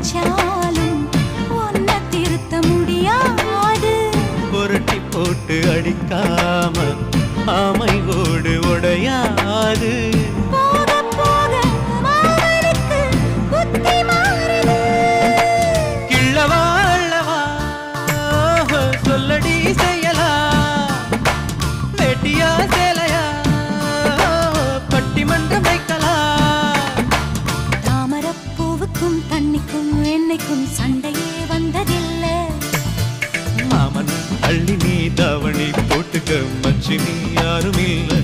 நினைச்சாலும் ஒன்ன திருத்த முடியாது. புரட்டி போட்டு அடிக்காம ஆமை ஓடு உடையாது. போக போக மாமனுக்கு புத்தி மாறுது. கிள்ளவா அள்ளவா சொல்லடி செய்யலா. வேட்டியா சேலையா பட்டிமன்றம் வைக்கலாம். தாமரப்பூவுக்கும் தண்ணிக்கும் என்னைக்கும் சண்டையே வந்ததில்லை. மாமன் அள்ளி நீ தாவணி போட்டுக்க மச்சி நீ யாரும் இல்ல.